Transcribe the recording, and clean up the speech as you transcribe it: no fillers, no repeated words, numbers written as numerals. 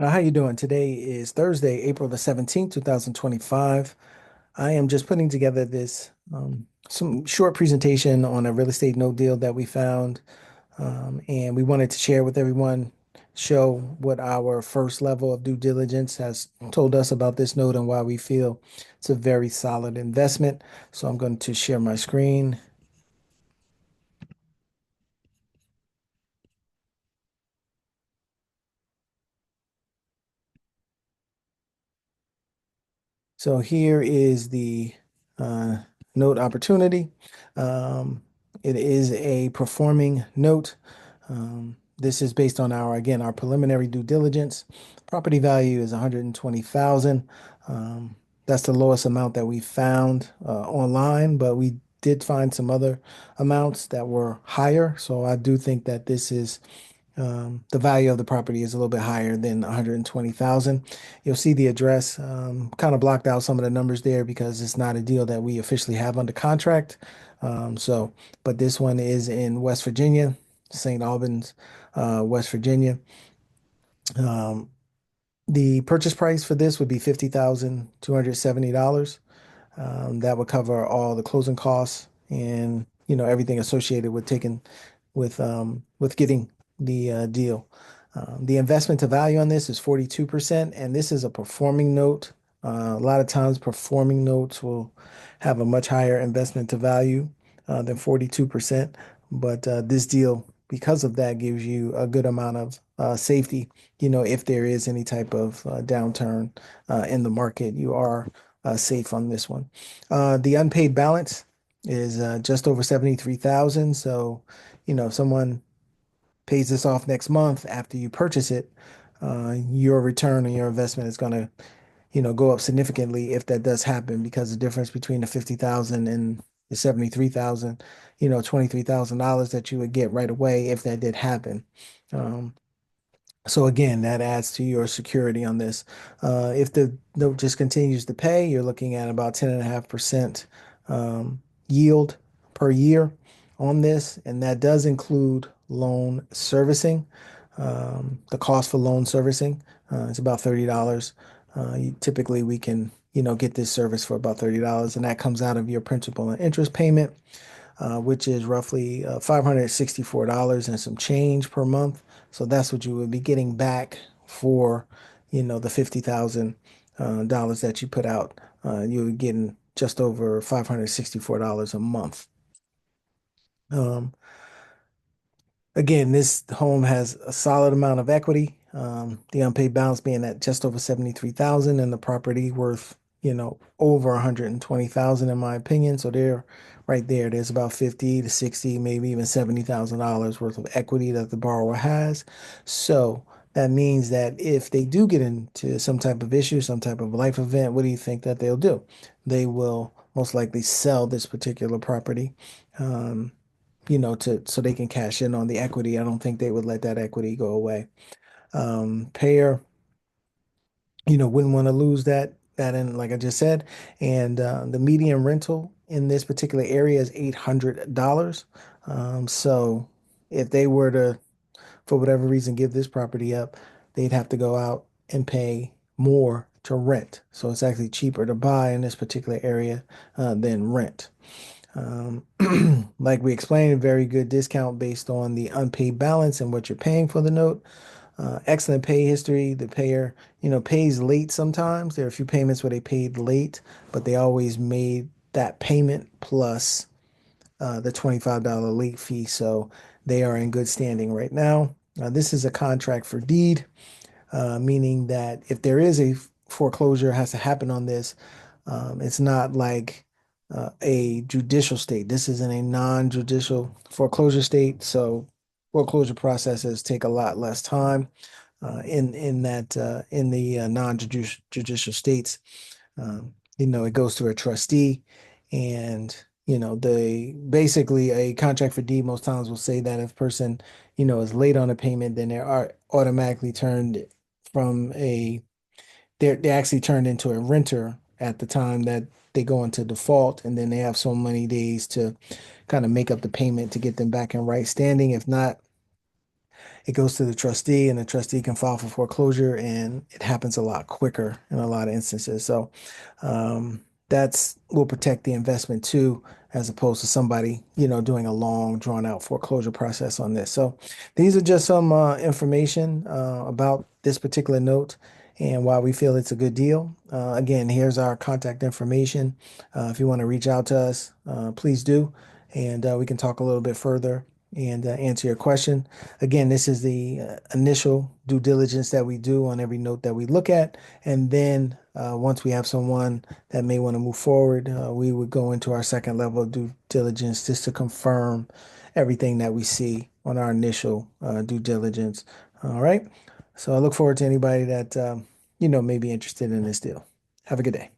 How you doing? Today is Thursday, April the 17th, 2025. I am just putting together this some short presentation on a real estate note deal that we found, and we wanted to share with everyone, show what our first level of due diligence has told us about this note and why we feel it's a very solid investment. So I'm going to share my screen. So here is the uh, note opportunity. Um, it is a performing note. This is based on again, our preliminary due diligence. Property value is 120,000. That's the lowest amount that we found online, but we did find some other amounts that were higher. So I do think that this is the value of the property is a little bit higher than 120,000. You'll see the address kind of blocked out some of the numbers there because it's not a deal that we officially have under contract. But this one is in West Virginia, St. Albans, West Virginia. Um, the purchase price for this would be $50,270. That would cover all the closing costs and everything associated with taking with getting the deal. The investment to value on this is 42%, and this is a performing note. A lot of times, performing notes will have a much higher investment to value than 42%. But this deal, because of that, gives you a good amount of safety. If there is any type of downturn in the market, you are safe on this one. The unpaid balance is just over 73,000. So, if someone pays this off next month after you purchase it, your return on your investment is going to, go up significantly if that does happen because the difference between the 50,000 and the 73,000, $23,000 that you would get right away if that did happen. Um, so again, that adds to your security on this. If the note just continues to pay, you're looking at about 10.5% yield per year on this, and that does include loan servicing. The cost for loan servicing is about $30. Typically, we can, get this service for about $30, and that comes out of your principal and interest payment, which is roughly $564 and some change per month. So that's what you would be getting back for, the $50,000 that you put out. You're getting just over $564 a month. Um, Again, this home has a solid amount of equity. The unpaid balance being at just over 73,000 and the property worth, over 120,000 in my opinion. So there, right there, there's about 50 to 60, maybe even $70,000 worth of equity that the borrower has. So that means that if they do get into some type of issue, some type of life event, what do you think that they'll do? They will most likely sell this particular property. Um, to so they can cash in on the equity. I don't think they would let that equity go away. Payer, wouldn't want to lose that in, like I just said. And the median rental in this particular area is $800. So if they were to, for whatever reason, give this property up, they'd have to go out and pay more to rent. So it's actually cheaper to buy in this particular area than rent. Um, like we explained, a very good discount based on the unpaid balance and what you're paying for the note. Excellent pay history. The payer, pays late sometimes. There are a few payments where they paid late, but they always made that payment plus the $25 late fee. So they are in good standing right now. This is a contract for deed, meaning that if there is a foreclosure has to happen on this, it's not like a judicial state. This is in a non-judicial foreclosure state, so foreclosure processes take a lot less time in the non-judicial judicial states. It goes to a trustee, and the basically a contract for deed most times will say that if a person is late on a payment, then they are automatically turned from a they're actually turned into a renter at the time that they go into default, and then they have so many days to kind of make up the payment to get them back in right standing. If not, it goes to the trustee, and the trustee can file for foreclosure, and it happens a lot quicker in a lot of instances. So that's will protect the investment too, as opposed to somebody, doing a long, drawn out foreclosure process on this. So these are just some information about this particular note and why we feel it's a good deal. Again, here's our contact information. If you want to reach out to us, please do, and we can talk a little bit further and answer your question. Again, this is the initial due diligence that we do on every note that we look at. And then once we have someone that may want to move forward, we would go into our second level of due diligence just to confirm everything that we see on our initial due diligence. All right. So I look forward to anybody that, may be interested in this deal. Have a good day.